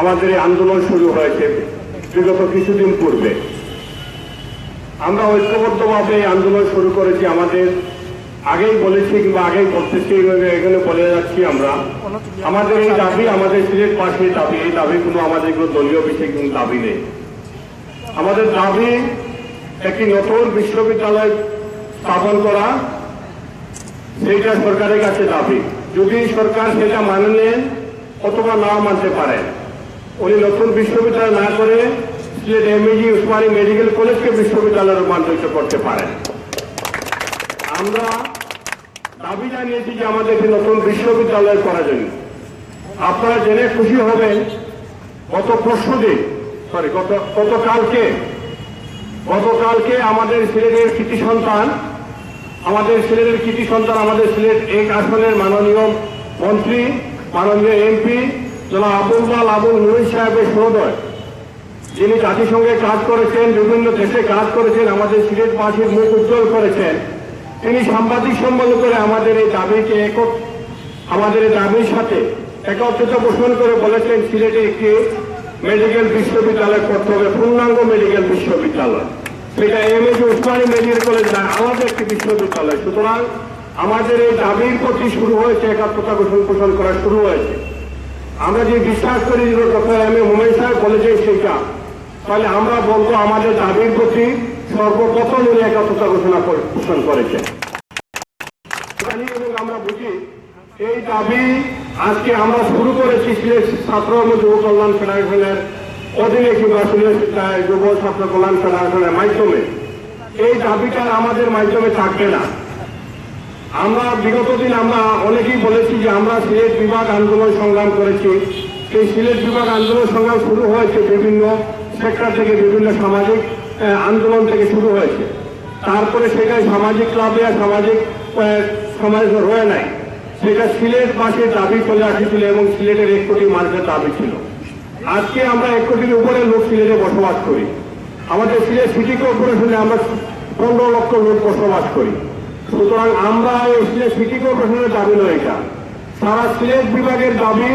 আমাদের এই আন্দোলন শুরু হয়েছে বিগত কিছুদিন পূর্বে। আমরা ঐক্যবদ্ধভাবে এই আন্দোলন শুরু করেছি। আমাদের আগেই বলেছি কিংবা আগেই করতেছি, এখানে বলে যাচ্ছি আমরা, আমাদের এই দাবি আমাদের সিলেটবাসীর দাবি। এই দাবি কোনো আমাদের কোনো দলীয় বিষয় কোনো দাবি নেই। আমাদের দাবি একটি নতুন বিশ্ববিদ্যালয় স্থাপন করা, সেইটা সরকারের কাছে দাবি। যদি সরকার সেটা মানে নেন অথবা নাও মানতে পারেন, উনি নতুন বিশ্ববিদ্যালয় না করে সিলেট এমএজি উসমানী মেডিকেল কলেজকে বিশ্ববিদ্যালয়ে রূপান্তরিত করতে পারেন। আমরা দাবি জানিয়েছি যে আমাদের একটি নতুন বিশ্ববিদ্যালয় করার জন্য। আপনারা জেনে খুশি হবেন, গতকালকে আমাদের সিলেটের কৃতি সন্তান আমাদের সিলেট 1 আসনের মাননীয় মন্ত্রী, মাননীয় এমপি জনাব আবুল মুহিত সাহেবের সহোদর, যিনি জাতিসংঘে কাজ করেছেন, বিভিন্ন দেশে কাজ করেছেন, আমাদের সিলেটবাসীর মুখ উজ্জ্বল করেছেন, তিনি সাংবাদিক সম্মেলন করে আমাদের এই দাবির সাথে একত্রিত পোষণ করে বলেছেন সিলেটে একটি মেডিকেল বিশ্ববিদ্যালয় করতে হবে, পূর্ণাঙ্গ মেডিকেল বিশ্ববিদ্যালয়। সেটা এমএজি উসমানী মেডিকেল কলেজ না, আমাদের একটি বিশ্ববিদ্যালয়। সুতরাং আমাদের এই দাবির প্রতি শুরু হয়েছে, একাত্মতা পোষণ করা শুরু হয়েছে। আমরা যে বিশ্বাস করি ডক্টর এম এ মোমেন সাহেব বলেছেন সেইটা, তাহলে আমরা বলবো আমাদের দাবির প্রতি সর্বপ্রথম উনি একাত্মতা পোষণ করেছেন। এবং আমরা বুঝি এই দাবি আজকে আমরা শুরু করেছি সিলেট ছাত্র ও যুব কল্যাণ ফেডারেশনের অধীনে কিংবা সিলেট যুব ছাত্র কল্যাণ ফেডারেশনের মাধ্যমে। এই দাবিটা আমাদের মাধ্যমে থাকবে না। আমরা বিগত দিন আমরা অনেকেই বলেছি যে আমরা সিলেট বিভাগ আন্দোলন সংগ্রাম করেছি। সেই সিলেট বিভাগ আন্দোলন সংগ্রাম শুরু হয়েছে বিভিন্ন সেক্টর থেকে, বিভিন্ন সামাজিক আন্দোলন থেকে শুরু হয়েছে। তারপরে সেটা সামাজিক ক্লাবে আর সমাজ রয়ে নাই, সেটা সিলেটবাসীর দাবি চলে আসছিল এবং সিলেটের 1 কোটি মানুষের দাবি ছিল। আজকে আমরা 1 কোটির উপরে লোক সিলেটে বসবাস করি। আমাদের সিলেট সিটি কর্পোরেশনে আমরা 15 লক্ষ লোক বসবাস করি। সুতরাং আমরা এই সিলেট সিটি কর্পোরেশনের দাবি নয়, এটা সারা সিলেট বিভাগের দাবি।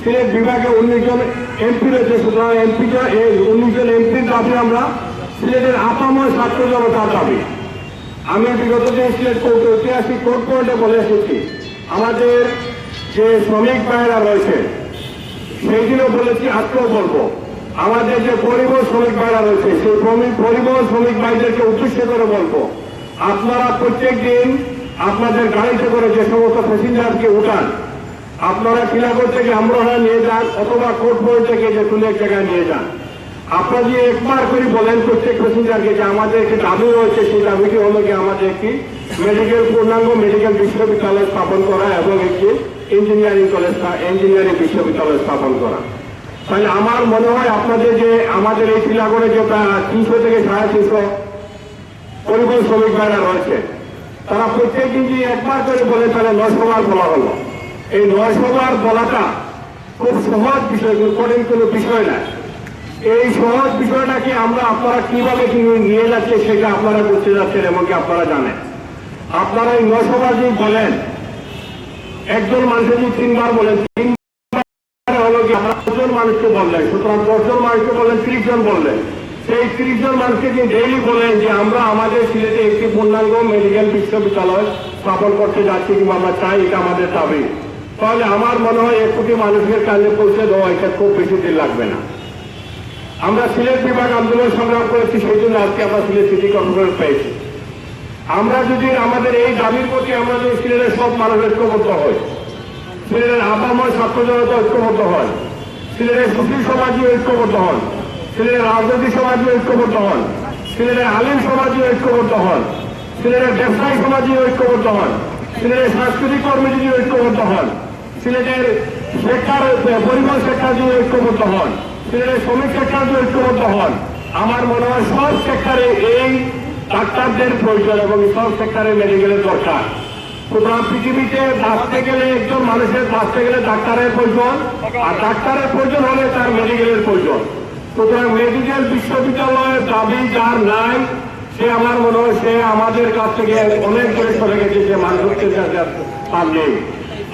সিলেট বিভাগে 19 জন এমপি রয়েছে। সুতরাং 19 জন এমপির দাবি আমরা সিলেটের আপাময় ছাত্র জনতার দাবি। আমি বিগত দিন সিলেট কোর্টে ঐতিহাসিক কোর্ট পয়েন্টে বলে এসেছি, আমাদের যে শ্রমিক ভাইয়েরা রয়েছে সেই দিনও বলেছি, আজকেও বলবো, আমাদের যে পরিবহন শ্রমিক ভাইরা রয়েছে সেই পরিবহন শ্রমিক ভাইদেরকে উদ্দেশ্য করে বলবো, আপনারা প্রত্যেক দিন আপনাদের গাড়িতে করে যে সমস্ত প্যাসেঞ্জারকে উঠান, আপনারা টিলাগড় থেকে আমরোহা নিয়ে যান অথবা কোর্ট পয়েন্ট থেকে যে কোনো এক জায়গায় নিয়ে যান। আপনারা যে একবার করে বলেন প্রত্যেক প্যাসেঞ্জারকে যে আমাদের একটি দাবি রয়েছে, সেই দাবিটি হলো কি আমাদের একটি পূর্ণাঙ্গ মেডিকেল বিশ্ববিদ্যালয় স্থাপন করা এবং একটি ইঞ্জিনিয়ারিং বিশ্ববিদ্যালয় স্থাপন করা। তাহলে আমার মনে হয় আপনাদের যে আমাদের এই টিলাগড়ে যে প্রায় 300 থেকে 350 পরিবহন শ্রমিক ভাইরা রয়েছে, তারা প্রত্যেক দিন যে একবার করে বলে তাহলে 900 বার বলা হলো। এই 900 বার বলাটা খুব সহজ বিষয়, কঠিন কোনো বিষয় না। এই সহজ বিষয়টাকে আপনারা কিভাবে নিয়ে যাচ্ছে সেটা আপনারা বুঝতে যাচ্ছেন এবং কি আপনারা জানেন। আপনারা এই 900 বার যদি বলেন, একজন মানুষের যদি 3 বার বলেন, 3 বার হলো কি আমরা 10 জন মানুষকে বললেন। সুতরাং 10 জন মানুষকে বললেন, 30 জন বললেন। সেই 30 জন মানুষকে যদি ডেইলি বলেন যে আমরা আমাদের সিলেটে একটি পূর্ণাঙ্গ মেডিকেল বিশ্ববিদ্যালয় স্থাপন করতে যাচ্ছি কিংবা আমরা চাই, এটা আমাদের দাবি, তাহলে আমার মনে হয় 1 কোটি মানুষের কাছে পৌঁছে দেওয়া এটা খুব বেশি দিন লাগবে না। আমরা সিলেট বিভাগ আন্দোলন সংগ্রাম করেছি, সেই জন্য আজকে আমরা সিলেট সিটি কর্পোরেশন পেয়েছি। আমরা যদি আমাদের এই দাবির প্রতি আমরা যদি সিলেটের সব মানুষ ঐক্যবদ্ধ হই, সিলেটের আপাময় ছাত্র জনতা ঐক্যবদ্ধ হয়, সিলেটের সুফি সমাজী ঐক্যবদ্ধ হন, সিলেটের রাজনৈতিক সমাজী ঐক্যবদ্ধ হন, সিলেটের আলিম সমাজী ঐক্যবদ্ধ হন, সিলেটের ব্যবসায়ী সমাজী ঐক্যবদ্ধ হন, সিলেটের সাংস্কৃতিক কর্মজীবী ঐক্যবদ্ধ হন, সিলেটের পরিবহন সেক্টর যদি ঐক্যবদ্ধ হন, সিলেটের শ্রমিক সেক্টর যদি ঐক্যবদ্ধ হন, আমার মনে হয় সব সেক্টরে এই ডাক্তারদের প্রয়োজন এবং সব সেক্টরে মেডিকেলের দরকার। সুতরাং পৃথিবীতে বাঁচতে গেলে, একজন মানুষের বাঁচতে গেলে ডাক্তারের প্রয়োজন, আর ডাক্তারের প্রয়োজন হলে তার মেডিকেলের প্রয়োজন। সুতরাং মেডিকেল বিশ্ববিদ্যালয়ের দাবি যার নাই, সে আমার মনে হয় সে আমাদের কাছ থেকে অনেক দূরে সরে গেছে, যে মানুষকে তার নেই।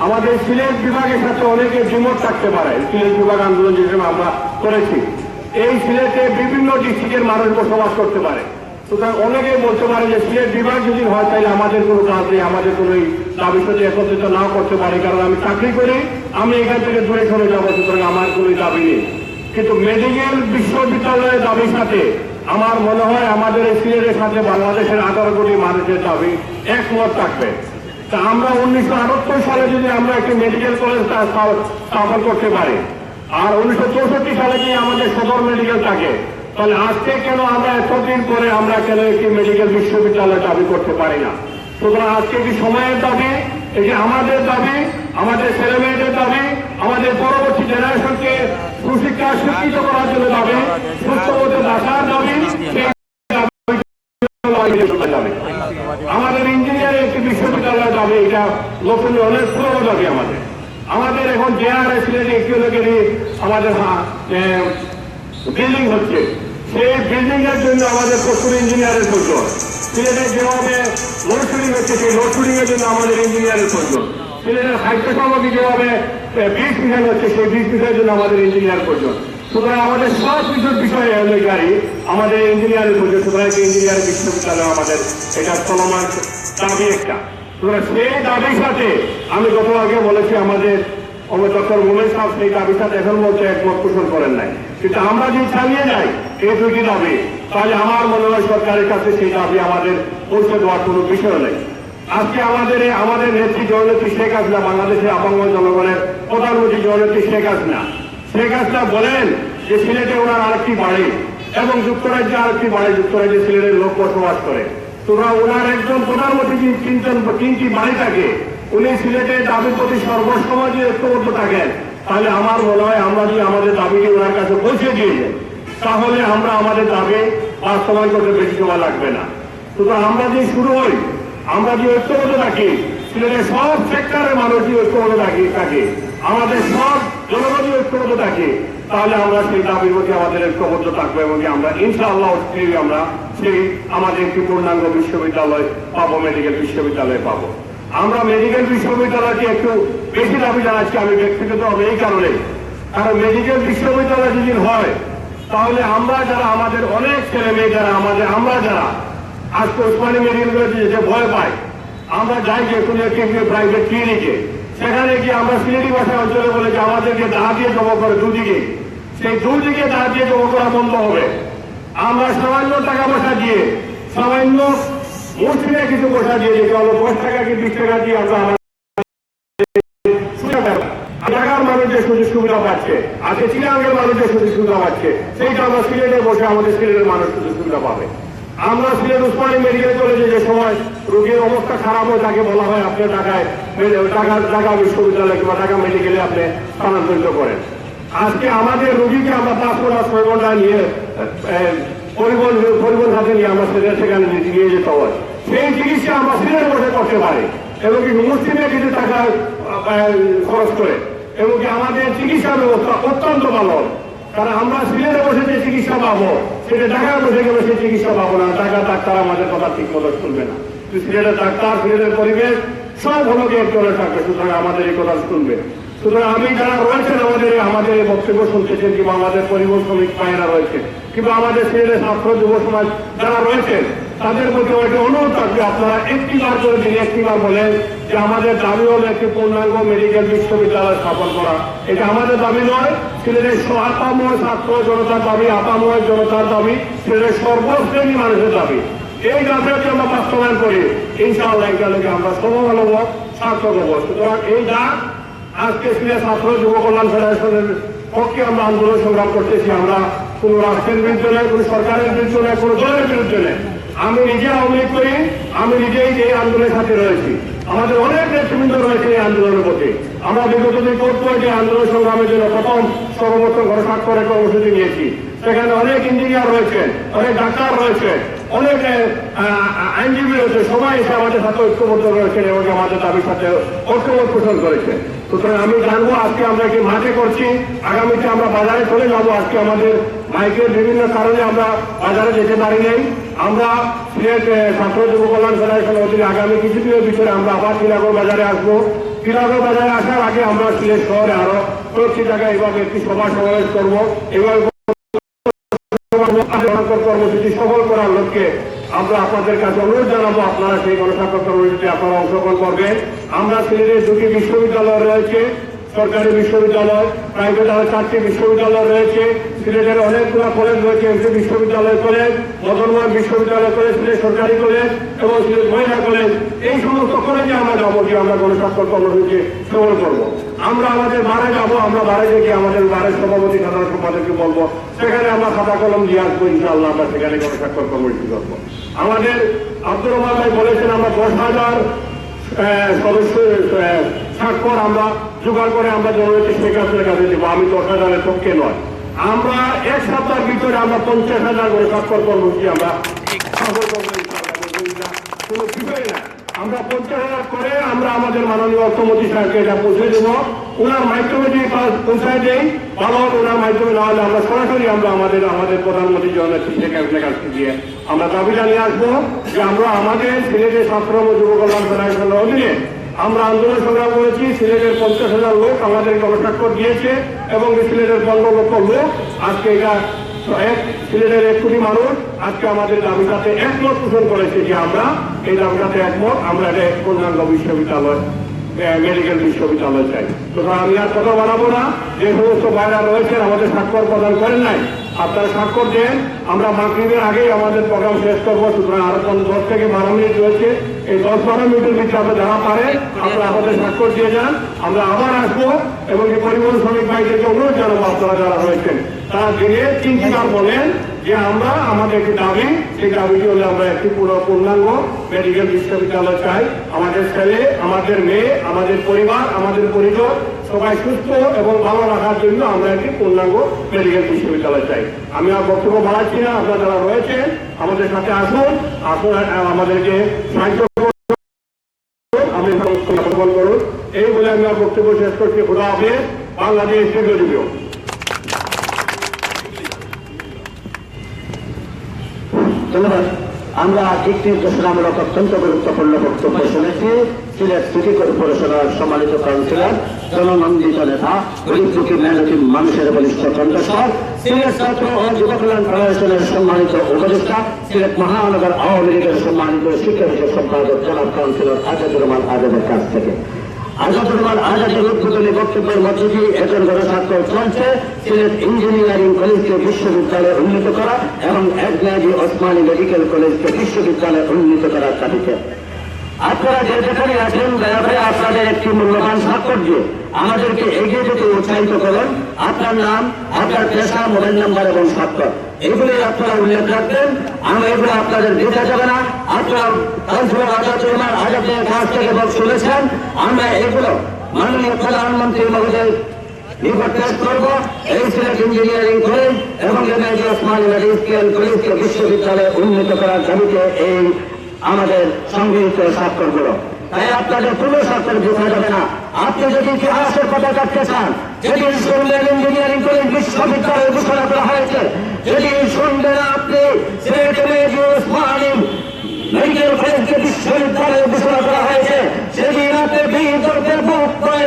আমাদের সিলেট বিভাগের সাথে অনেকে দ্বিমত থাকতে পারে। সিলেট বিভাগ আন্দোলন যেখানে আমরা করেছি, এই সিলেটে বিভিন্ন ডিস্ট্রিক্টের মানুষ বসবাস করতে পারে। সুতরাং অনেকেই বলতে পারে যে সিলেট বিভাগ যদি হয় তাহলে আমাদের কোনো কাজ নেই, আমাদের কোনো দাবির সাথে একত্রিত নাও করতে পারি, কারণ আমি চাকরি করি, আমি এখান থেকে দূরে সরে যাবো, সুতরাং আমার কোনো দাবি নেই। কিন্তু মেডিকেল বিশ্ববিদ্যালয়ের দাবির সাথে আমার মনে হয় আমাদের এই সিলেটের সাথে বাংলাদেশের 18 কোটি মানুষের দাবি একমত থাকবে। তা আমরা 1978 সালে যদি আমরা একটি মেডিকেল কলেজ স্থাপন করতে পারি, আর 1964 সালে যদি আমাদের সদর মেডিকেল থাকে, তাহলে আজকে কেন আমরা এতদিন পরে আমরা কেন একটি মেডিকেল বিশ্ববিদ্যালয় দাবি করতে পারি না? সুতরাং আজকে কি সময়ের দাবি, এই যে আমাদের দাবি, আমাদের ছেলে মেয়েদের দাবি, আমাদের পরবর্তী জেনারেশনকে সুশিক্ষা শিক্ষিত করার জন্য দাবি, সুস্থ মতো বাঁচার দাবি, আমাদের ইঞ্জিনিয়ারিং একটি বিশ্ববিদ্যালয়ের দাবি, এটা নতুন অনেক পুরোনো দাবি আমাদের। আমাদের এখন জেআরএস একটি আমাদের বিল্ডিং হচ্ছে, সেই বিল্ডিং এর জন্য আমাদের প্রচুর ইঞ্জিনিয়ারের প্রয়োজন। সিলেটে যেভাবে লোডশেডিং হচ্ছে, সেই লোডশেডিং এর জন্য আমাদের ইঞ্জিনিয়ারের প্রয়োজন। সিলেটের খাদ্য সামগ্রী যেভাবে বীজ মিশন হচ্ছে, সেই বীজ মিশনের জন্য আমাদের ইঞ্জিনিয়ার প্রয়োজন। সুতরাং আমাদের সব কিছুর বিষয়ে গাড়ি আমাদের ইঞ্জিনিয়ারের প্রয়োজন। সুতরাং ইঞ্জিনিয়ারিং বিশ্ববিদ্যালয় আমাদের এটা চলমান দাবি একটা। সুতরাং সেই দাবির সাথে আমি গত আগে বলেছি, আমাদের ডক্টর মোমেন সাহেব সেই দাবির সাথে এখন বলছে একমত পোষণ করেন নাই, কিন্তু আমরা যদি চালিয়ে যাই এই দুটি দাবি, তাহলে আমার মনে হয় সরকারের কাছে সেই দাবি আমাদের পৌঁছে দেওয়ার কোনো বিষয় নেই। আজকে আমাদের নেত্রী জননেত্রী শেখ হাসিনা, বাংলাদেশের আপামর জনগণের প্রধানমন্ত্রী জননেত্রী শেখ হাসিনা বলেন যে সিলেটে ওনার আরেকটি বাড়ি এবং যুক্তরাজ্যে আরেকটি বাড়ি, যুক্তরাজ্যে সিলেটের লোক বসবাস করে। তোমরা ওনার একজন প্রধানমন্ত্রী তিনটি বাড়ি থাকে, উনি সিলেটের দাবির প্রতি সর্বসময় যদি ঐক্যবদ্ধ থাকেন, তাহলে আমার মনে হয় আমরা যদি আমাদের দাবিকে ওনার কাছে পৌঁছে দিয়ে যাই, তাহলে আমরা আমাদের দাবি বাস্তবায়ন করতে বেশি সময় লাগবে না। সুতরাং আমরা যে শুরু হই, আমরা যে ঐক্যবদ্ধ থাকি, সিলেটের সব সেক্টরের মানুষ যে ঐক্যবদ্ধ থাকে, আমাদের সব জনগণ ঐক্যবদ্ধ থাকে, তাহলে আমরা সেই দাবির প্রতি আমাদের ঐক্যবদ্ধ থাকবো এবং আমরা ইনশাআল্লাহ আমরা সেই আমাদের একটি পূর্ণাঙ্গ বিশ্ববিদ্যালয় পাবো, মেডিকেল বিশ্ববিদ্যালয় পাবো। আমরা মেডিকেল বিশ্ববিদ্যালয়কে একটু বেশি দাবি জানাচ্ছি আমি ব্যক্তিগতভাবে এই কারণে, কারণ মেডিকেল বিশ্ববিদ্যালয় যদি হয়, তাহলে আমরা যারা আমাদের অনেক ছেলে মেয়ে যারা আমরা যারা আজকে ওসমানী মেডিকেল কলেজে যেতে ভয় পাই, আমরা যাই যে কোনো একটি প্রাইভেট ক্লিনিকে, সেখানে গিয়ে আমরা সিলেটি ভাষা অঞ্চলে বলে যে আমাদেরকে দা দিয়ে জমা করে দুদিকে, সেই দুদিকে দা দিয়ে জমা করা বন্ধ হবে। আমরা সামান্য টাকা পয়সা দিয়ে, সামান্য মুসলিমে কিছু পয়সা দিয়ে, যেটা হলো 10 টাকা কি 20 টাকা দিয়ে আমরা ঢাকার মানুষ যে সুযোগ সুবিধা পাচ্ছে, আজকে চিরাঙ্গের মানুষ যে সুযোগ সুবিধা পাচ্ছে, সেইটা আমরা সিলেটে বসে আমাদের সিলেটের মানুষ সুযোগ সুবিধা পাবে। আমরা সিলেট ওসমানী মেডিকেল কলেজে যে সময় রোগীর অবস্থা খারাপ হয়, তাকে বলা হয় আপনি ঢাকা বিশ্ববিদ্যালয় কিংবা ঢাকা মেডিকেলে আপনি স্থানান্তরিত করেন। আজকে আমাদের রোগীকে আমরা 5 ঘন্টা 6 ঘন্টা নিয়ে পরিবহন হাতে নিয়ে আমরা সেখানে নিয়ে যেতে হয়। সেই চিকিৎসা আমরা সিলেটে বসে করতে পারি এবং কি মুসলিমে কিছু টাকা খরচ করে, এবং কি আমাদের চিকিৎসা ব্যবস্থা অত্যন্ত ভালো, কারণ আমরা সিলেটে বসে যে চিকিৎসা পাবো সেটা ঢাকায় বসে গেলে সেই চিকিৎসা পাবো না। ঢাকার ডাক্তার আমাদের কথা ঠিক মতো শুনবে না, সিলেটের ডাক্তার, সিলেটের পরিবেশ সব হলো গিয়ে চলে থাকবে, সুতরাং আমাদের এই কথা শুনবে। সুতরাং আমি যারা রয়েছেন আমাদের এই বক্তব্য শুনতেছেন, কিংবা আমাদের পরিবহন শ্রমিক ভাইয়েরা রয়েছে, কিংবা আমাদের সিলেটের ছাত্র যুব সমাজ যারা রয়েছেন, তাদের প্রতি একটা অনুরোধ থাকবে, আপনারা একটিবার করে দিন, একটিবার বলেন যে আমাদের দাবি হলো একটি পূর্ণাঙ্গ মেডিকেল বিশ্ববিদ্যালয় স্থাপন করা। এটা আমাদের দাবি নয়, সিলেটের আপামর ছাত্র জনতার দাবি, আপামর জনতার দাবি, সিলেটের সর্বশ্রেণী মানুষের দাবি। এই দাবিটি আমরা বাস্তবায়ন করি, ইনশাআল্লাহ এটাকে আমরা সফল হব, সার্থক হব। সুতরাং এই ডাক আজকে সিলেট ছাত্র যুব কল্যাণ ফেডারেশনের পক্ষে আমরা আন্দোলন সংগ্রাম করতেছি। আমরা কোন রাষ্ট্রের বিরুদ্ধে নয়, কোন সরকারের বিরুদ্ধে নয়, কোন দলের বিরুদ্ধে নয়। আমি নিজে আওয়ামী লীগ করি, আমি নিজেই এই আন্দোলনের সাথে রয়েছি। আমাদের অনেক নেতৃবৃন্দ রয়েছে এই আন্দোলনের প্রতি। আমরা বিগত দিন যে আন্দোলন সংগ্রামের জন্য সর্বপ্রথম ঘনস্বাক্ষরের কর্মসূচি নিয়েছি, সেখানে অনেক ইঞ্জিনিয়ার রয়েছেন, অনেক ডাক্তার রয়েছে, অনেক আইনজীবী রয়েছে, সবাই এসে আমাদের সাথে ঐক্যবদ্ধ রয়েছেন এবং আমাদের দাবির সাথে ঐক্যমত পোষণ করেছে। সুতরাং আমি জানবো আজকে আমরা কি মাঠে করছি, আগামীতে আমরা বাজারে চলে যাবো। আজকে আমাদের মাইকের বিভিন্ন কারণে আমরা বাজারে যেতে পারি নাই। আমরা সিলেট ছাত্র যুব কল্যাণ ফেডারেশনের অধীনে আগামী কিছুদিনের ভিতরে আমরা আবার টিলাগড় বাজারে আসবো। টিলাগড় বাজারে আসার আগে আমরা সিলেট শহরে আরো প্রতি জায়গায় এইভাবে একটি সভা সমাবেশ করবো। এবার কর্মসূচি সফল করার লক্ষ্যে আমরা আপনাদের কাছে অনুরোধ জানাবো, আপনারা সেই গণস্বাক্ষর কর্মসূচিতে আপনারা অংশগ্রহণ করবেন। আমরা সিলেটের 2টি বিশ্ববিদ্যালয় রয়েছে, সরকারি বিশ্ববিদ্যালয়, প্রাইভেট আরো 4টি বিশ্ববিদ্যালয় রয়েছে। সিলেটের অনেকগুলো কলেজ রয়েছে, এমসি বিশ্ববিদ্যালয় কলেজ, মদনমোহন বিশ্ববিদ্যালয় কলেজ, সিলেট সরকারি কলেজ এবং সিলেট মহিলা কলেজ। এই সমস্ত কলেজে আমরা যাবো যে আমরা গণস্বাক্ষর কর্মসূচি সফল করবো। আমরা আমাদের বারে যাবো, আমরা বারে থেকে আমাদের বারের সভাপতি সাধারণ সম্পাদককে বলবো, সেখানে আমরা খাতা কলম দিয়ে আসবো। ইনশাআল্লাহ আমরা সেখানে গণস্বাক্ষর কর্মসূচি করবো। আমাদের আব্দুর রহমান ভাই বলেছেন আমরা 10,000 সদস্য স্বাক্ষর আমরা জোগাড় করে আমরা জননেত্রী শেখ হাসিনার কাছে দেবো। আমি 10,000-এর পক্ষে নয়, আমরা 1 সপ্তাহের ভিতরে আমরা 50,000 করে স্বাক্ষর কর্মসূচি আমরা সফল করবো। কোনো বিষয় না, আমরা 50,000 করে আমরা আমাদের মাননীয় অর্থমন্ত্রী সাহেবকে এটা পৌঁছে দেবো। ওনার মাধ্যমে যদি পৌঁছায় দেই ভালো হবে, ওনার মাধ্যমে না হলে আমরা সরাসরি আমরা আমাদের প্রধানমন্ত্রী জননেত্রী শেখ হাসিনার কাছে গিয়ে আমরা দাবি জানিয়ে আসবো যে আমরা আমাদের সিলেটের ছাত্র ও যুব কল্যাণ ফেডারেশনের অধীনে আমরা আন্দোলন সংগ্রাম করেছি। সিলেটের 50,000 লোক আমাদের গণস্বাক্ষর দিয়েছে এবং সিলেটের 15 লক্ষ লোক আজকে এটা সিলেটের 1 কোটি মানুষ আজকে আমাদের দাবিটাতে একমত পোষণ করেছে যে আমরা এই দাবিটাতে একমত, আমরা এটা পূর্ণাঙ্গ বিশ্ববিদ্যালয় মেডিকেল বিশ্ববিদ্যালয় চাই। সুতরাং আমি আর কথা বাড়াবো না। যে সমস্ত ভাইরা রয়েছেন আমাদের স্বাক্ষর প্রদান করেন নাই, আপনারা স্বাক্ষর দেন। আমরা মাগরিবের আগেই আমাদের প্রোগ্রাম শেষ করবো। সুতরাং আরো 10 থেকে 12 মিনিট রয়েছে। এই 10-12 মিনিটের ভিতরে আমরা যারা পারে আপনারা আমাদের স্বাক্ষর দিয়ে যান। আমরা আবার আসবো এবং এই পরিবহন শ্রমিক ভাইদেরকে অনুরোধ জানাবো, আপনারা যারা রয়েছেন তারা দিনে 3বার বলেন যে আমরা আমাদের একটি দাবি, সেই দাবিটি হলে আমরা একটি পূর্ণাঙ্গ মেডিকেল বিশ্ববিদ্যালয় চাই। আমাদের ছেলে, আমাদের মেয়ে, আমাদের পরিবার, আমাদের পরিবার সবাই সুস্থ এবং ভালো রাখার জন্য আমরা একটি পূর্ণাঙ্গ মেডিকেল বিশ্ববিদ্যালয় চাই। আমি আর বক্তব্য বাড়াচ্ছি না, আপনারা যারা রয়েছেন আমাদের সাথে আসুন, আমাদেরকে সাহায্য করুন। এই বলে আমি আর বক্তব্য শেষ করছি। খোদা হাফেজ। বাংলাদেশ রেডিও। ধন্যবাদ। আমরা দিক নির্দেশনামূলক অত্যন্ত গুরুত্বপূর্ণ বক্তব্য শুনেছি। সিলেট সিটি কর্পোরেশনের সম্মানিত কাউন্সিলর, জননন্দিত নেতা, গরিব-দুঃখী মেহনতি মানুষের বলিষ্ঠ কণ্ঠস্বর, সিলেট ছাত্র ও যুব কল্যাণ ফেডারেশনের সম্মানিত উপদেষ্টা, সিলেট মহানগর আওয়ামী লীগের সম্মানিত শিক্ষা বিষয়ক সম্পাদক জনাব কাউন্সিলর আজাদুর রহমান আজাদের কাছ থেকে আজাদুর রহমান আজাদের উদ্বোধনী বক্তব্যের মধ্যে দিয়ে এখন গণস্বাক্ষর চলছে সিলেট ইঞ্জিনিয়ারিং কলেজকে বিশ্ববিদ্যালয়ে উন্নীত করা এবং একনাজি ওসমানী মেডিকেল কলেজকে বিশ্ববিদ্যালয়ে উন্নীত করার দাবিতে। আপনারা যে যেখানে আছেন দয়া করে আপনাদের একটি মূল্যবান স্বাক্ষর দিয়ে আমাদেরকে এগিয়ে যেতে উৎসাহিত করুন। আপনার নাম, আপনার পেশা, মোবাইল নাম্বার এবং স্বাক্ষর এগুলি আপনারা উল্লেখ রাখবেন। আমরা এগুলো আপনাদের দিতে যাবে না। আপনারা কাউন্সিলর আজাদুর রহমান আজাদের কাছ থেকে শুনেছেন। আমরা এগুলো মাননীয় প্রধানমন্ত্রী মহোদয় নিকট পেশ করবো। এই সিলেট ইঞ্জিনিয়ারিং কলেজ এবং এমএজি ওসমানী মেডিকেল কলেজকে বিশ্ববিদ্যালয়ে উন্নীত করার দাবিতে এই আমাদের সংগৃহীত স্বাক্ষরগুলো। তাই আপনাদের কোনো স্বাক্ষর বোঝা যাবে না। আপনি যদি ইতিহাসের কথা কাটতে চান, যদি সিলেট ইঞ্জিনিয়ারিং কলেজ বিশ্ববিদ্যালয়ে ঘোষণা করা হয়েছে, যদি শুনবেন আপনি সিলেট এমএজি ওসমানী মেডিকেল কলেজকে বিশ্ববিদ্যালয়ে ঘোষণা করা হয়েছে, সেদিন আপনি বিতর্কের বুক করে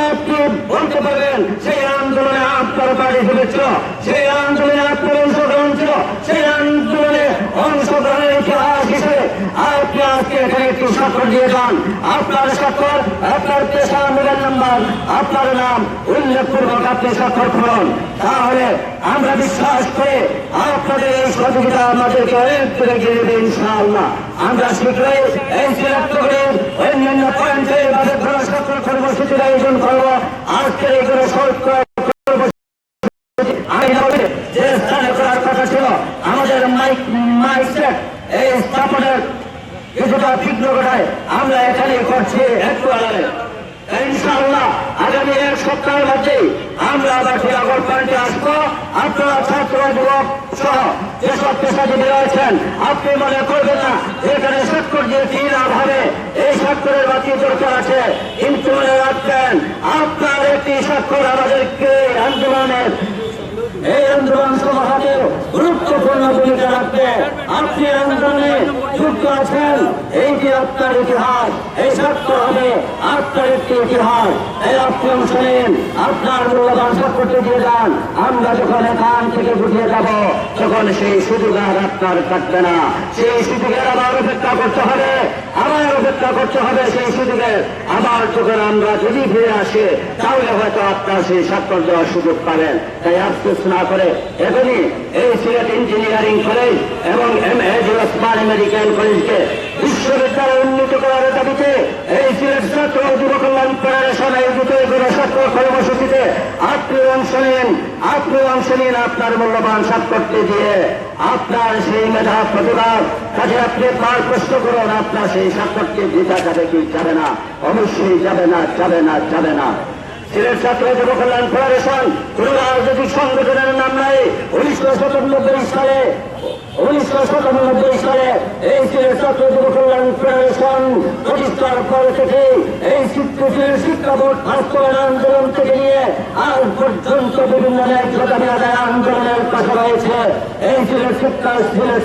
আপনি বলতে পারবেন সেই আন্দোলনে আপনার বাড়ি হয়েছিল, সেই আন্দোলনে আপনার অংশগ্রহণ ছিল, সেই আন্দোলনে অংশগ্রহণের ইতিহাস হিসেবে আপনি আজকে এখানে একটু স্বাক্ষর দিয়ে যান। আপনার স্বাক্ষর, আপনার পেশা, মোবাইল নাম্বার, আপনার নাম উল্লেখ পূর্বক আপনি স্বাক্ষর করুন। তাহলে আমরা বিশ্বাস করে আপনাদের এই সহযোগিতা আমাদেরকে অনেক দূরে গিয়ে দেবে ইনশাআল্লাহ। আমরা শীঘ্রই এই সিলেক্টরের অন্যান্য পয়েন্টে এভাবে গণস্বাক্ষর কর্মসূচির আয়োজন করবো। আজকের এইগুলো যে স্থানে করার কথা ছিল আমাদের মাইক সেট এই স্থাপনের কিছুটা বিঘ্ন ঘটায় আমরা এখানে করছি একটু আলাদা। ইনশাআল্লাহ আগামী 1 সপ্তাহের মধ্যেই আমরা আবার টিলাগড় পয়েন্টে আসবো। আপনারা ছাত্র যুবক সহ যেসব পেশাজীবী রয়েছেন আপনি মনে করবেন না এখানে স্বাক্ষর দিয়ে কি লাভ হবে। এই স্বাক্ষরের বাকি দরকার আছে, কিন্তু মনে রাখবেন আপনার একটি স্বাক্ষর আমাদেরকে আন্দোলনের এই আন্দোলন সমাহারের গুরুত্বপূর্ণ গুরুত্বপূর্ণ ভূমিকা রাখবে। আপনি আন্দোলনে যুক্ত আছেন, এই যে আপনার ইতিহাস, এই সত্য হবে আপনার একটি ইতিহাস। এই আপনি অংশ নিন, আপনার মূল্যবান সাক্ষরটি দিয়ে যান। আমরা যখন এখান থেকে গুটিয়ে যাব তখন সেই সুযোগ আর আপনার কাটবে না। সেই সুযোগের আবার অপেক্ষা করতে হবে, আবার অপেক্ষা করতে হবে সেই সুযোগের। আবার যখন আমরা যদি ফিরে আসি তাহলে হয়তো আপনার সেই স্বাক্ষর দেওয়ার সুযোগ পাবেন। তাই আফসোস না করে এখনই এই সিলেট ইঞ্জিনিয়ারিং কলেজ এবং MA ওসমানী মেডিকেল কলেজকে বিশ্ববিদ্যালয়ে উন্নীত করার দাবিতে এই সিলেট ছাত্র যুব কল্যাণ ফেডারেশন আয়োজিত এই ছাত্র কর্মসূচিতে আপনি অংশ নিন, আপনি অংশ নিন আপনার মূল্যবান স্বাক্ষরটি দিয়ে। আপনার সেই মেধা প্রতিভার কাজে আপনি পার প্রশ্ন করুন, আপনার সেই স্বাক্ষরটি দিতে যাবে কি যাবে না? অবশ্যই যাবে না, যাবে না, যাবে না। সিলেট ছাত্র যুব কল্যাণ ফেডারেশন কোন রাজনৈতিক সংগঠনের নাম নাই। 1997 সালে এই সিলেট ছাত্র যুব কল্যাণ ফেডারেশন প্রতিষ্ঠার পর থেকে এই শিক্ষা বোর্ড বাস্তবায়ন আন্দোলন থেকে নিয়ে আজ পর্যন্ত বিভিন্ন ন্যায্য দাবি আদায় আন্দোলনের পাশে রয়েছে। এই সিলেট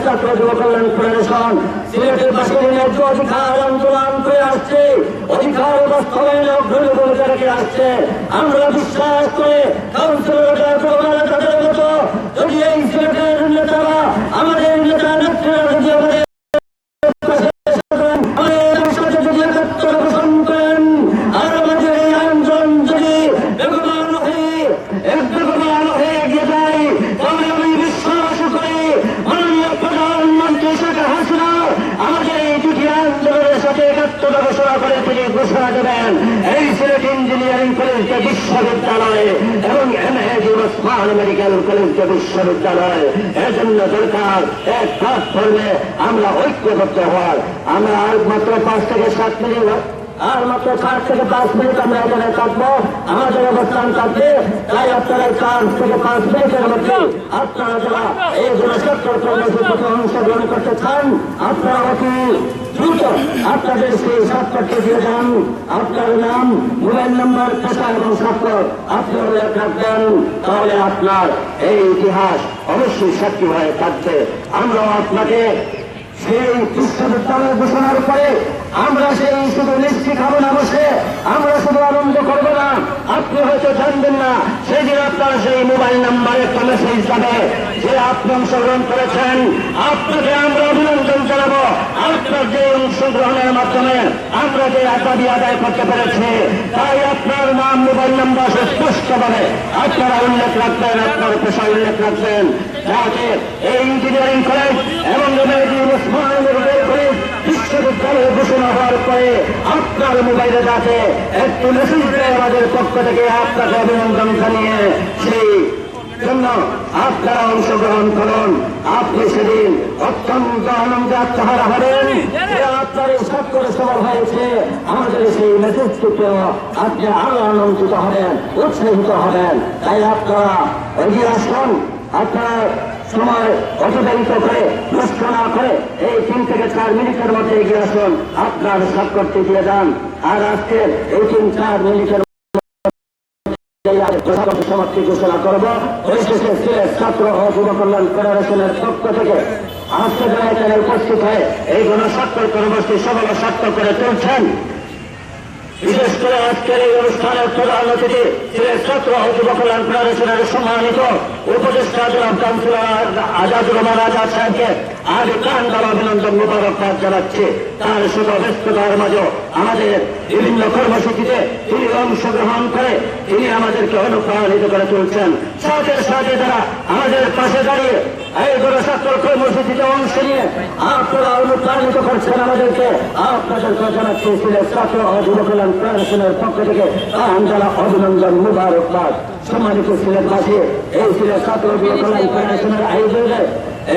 ছাত্র যুব কল্যাণ ফেডারেশন সিলেটের বাসীর ন্যায্য অধিকার আন্দোলন করে আসছে, অধিকার বাস্তবায়নে অগ্রণী ভূমিকা রেখে আসছে। আমরা বিশ্বাস করে কাউন্সিলররা তাদের মতো যদি এই সিলেটের নেতারা আমাদের নেতা নেত্রীরা যদি আমাদের আর আমাদের এই আন্দোলন যদি বেগবান হয়ে এগিয়ে যায় তাহলে আমি বিশ্বাস করি মাননীয় প্রধানমন্ত্রী শেখ হাসিনা আমাদের এই দুটি আন্দোলনের সাথে একাত্মতা ঘোষণা করে তিনি ঘোষণা দেবেন এই সিলেট ইঞ্জিনিয়ারিং কলেজকে বিশ্ববিদ্যালয় এবং MA ওসমানী মেডিকেল কলেজকে বিশ্ববিদ্যালয়। এর জন্য দরকার এক প্ল্যাটফর্মে আমরা ঐক্যবদ্ধ হওয়ার। আমরা আর মাত্র 5 থেকে 7 মিনিট আর মাত্র 4 থেকে 5 মিনিট আমরা এখানে থাকবো, আমাদের অবস্থান থাকবে। তাই আপনারা 4 থেকে 5 মিনিটের মধ্যে আপনারা যারা এই জনস্বার্থ কর্মসূচিতে অংশগ্রহণ করতে চান আপনারা অতি দ্রুত আপনাদের সেই স্বাক্ষরটি দিয়ে যান। আপনার নাম, মোবাইল নম্বর, পেশা এবং স্বাক্ষর আপনি উল্লেখ রাখবেন, তাহলে আপনার এই ইতিহাস অবশ্যই সাক্ষী হয়ে থাকবে। আমরাও আপনাকে সেই বিশ্ববিদ্যালয় ঘোষণার পরে আমরা সেই শুধু মিষ্টি খাবো না বসে, আমরা শুধু আনন্দ করবো না। আপনি হয়তো জানবেন না সেদিন আপনার সেই মোবাইল নাম্বারে একটা মেসেজ যাবে যে আপনি অংশগ্রহণ করেছেন। আপনাকে আমরা অভিনন্দন জানাবো আপনার যে অংশগ্রহণের মাধ্যমে আমরা যে দাবি আদায় করতে পেরেছি। তাই আপনার নাম, মোবাইল নাম্বার স্পষ্টভাবে আপনারা উল্লেখ রাখবেন, আপনার পেশা উল্লেখ রাখবেন, যাতে এই ইঞ্জিনিয়ারিং কলেজ এবং বিশ্ববিদ্যালয়ে ঘোষণা হওয়ার পরে আপনার মোবাইলে যাতে একটু মেসেজ দেয় আমাদের পক্ষ থেকে আপনাকে অভিনন্দন জানিয়ে সেই জন্য আপনারা অংশগ্রহণ করুন। আপনি সেদিন অত্যন্ত আনন্দে আত্মহারা হবেন যে আপনার এই স্বাক্ষর সভা হয়েছে। আমাদের সেই মেসেজটিতেও আপনি আরো আনন্দিত হবেন, উৎসাহিত হবেন। তাই আপনারা এগিয়ে আসুন, আপনার সময় অতিবাহিত করে নষ্ট না করে এই 3 থেকে 4 মিনিটের মধ্যে এগিয়ে আসুন, আপনার স্বাক্ষরটি দিয়ে যান। আর আজকের এই 3-4 মিনিটের সমাপ্তি ঘোষণা করব। পরিশেষে সিলেট ছাত্র ও যুব কল্যাণ ফেডারেশনের পক্ষ থেকে আজকে যারা এখানে উপস্থিত হয়ে এই গণস্বাক্ষর কর্মসূচি সফল স্বাক্ষর করে তুলছেন, বিশেষ করে আজকের এই অনুষ্ঠানের প্রধান অতিথি সিলেট ছাত্র ও যুব কল্যাণ ফেডারেশনের সম্মানিত উপদেষ্টা জনাব কাউন্সিলর আজাদুর রহমান আজাদ সাহেবকে আজ প্রাণদার অভিনন্দন মুবারকবাদ জানাচ্ছি। তার শুধু ব্যস্ততার মাঝে আমাদের বিভিন্ন কর্মসূচিতে তিনি অংশগ্রহণ করে তিনি আমাদেরকে অনুপ্রাণিত করে তুলছেন। সাথে সাথে যারা আমাদের পাশে দাঁড়িয়ে এই গণস্বাক্ষর কর্মসূচিতে অংশ নিয়ে আপনারা অনুপ্রাণিত করছেন আমাদেরকে, আপনাদেরকে জানাচ্ছি সিলেট ছাত্র ও যুব কল্যাণ ফেডারেশনের পক্ষ থেকে যারা অভিনন্দন মুবারকবাদ। সম্মানিত সিলেটবাসী, এই সিলেট ছাত্র যুব কল্যাণ ফেডারেশনের আয়োজনে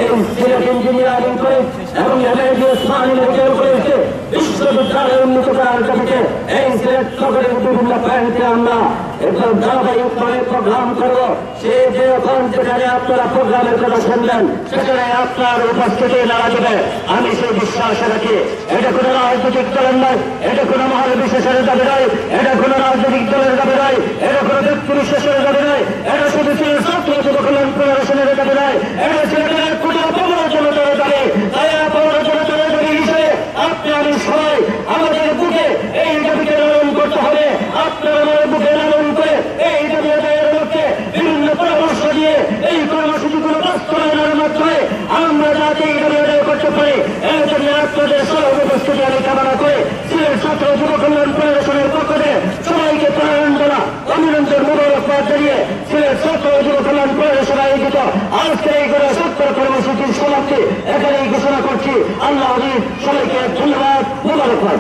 এই সিলেট ইঞ্জিনিয়ারিং কলেজ এবং MA ওসমানী মেডিকেল কলেজকে বিশ্ববিদ্যালয়ে উন্নীত করার দাবিতে এই সিলেট শহরের বিভিন্ন প্রান্তে আমরা একদম ধারাবাহিকভাবে প্রোগ্রাম করবো। সে যে এখন যেখানে আপনারা প্রোগ্রামের কথা শুনলেন সেখানে আপনার উপস্থিতি নাড়া দেবে আমি সেই বিশ্বাস রাখি। এটা কোনো রাজনৈতিক দলের নয়, এটা কোনো মহল বিশেষের দাবি নয়, এটা কোনো রাজনৈতিক দলের দাবি নয়, এটা কোনো ব্যক্তি বিশেষের দাবি নয়, এটা শুধু সিলেট ছাত্র যুব কল্যাণ ফেডারেশনের দাবি নয়, এটা সিলেটের কোটি আপনাদের সরব উপস্থিতি আমি কামনা করে সিলেট ছাত্র যুব কল্যাণ ফেডারেশনের পক্ষ থেকে সবাইকে প্রাণান্তনা অভিনন্দন মোবারকবাদ জানিয়ে সিলেট ছাত্র যুব কল্যাণ ফেডারেশন আয়োজিত আজকের এই করে সত্তর কর্মসূচির সমাপ্তি এখানেই ঘোষণা করছি। আল্লাহ হাফেজ, সবাইকে ধন্যবাদ, মোবারকবাদ।